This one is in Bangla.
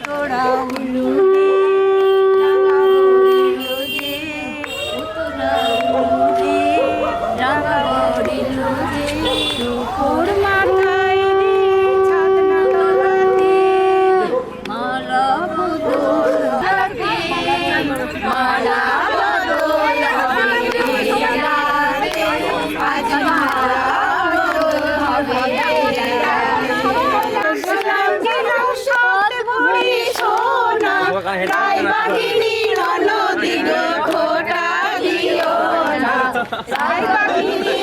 তোরা উলু দুপুর মাথায় ছাদনা গলাতে মালা বদল হাতে মালা বদল হবে আজ মালা বদল হবে সোনা গাই বাহিনী ননদিগ খোটা দিও না গাই বাহিনী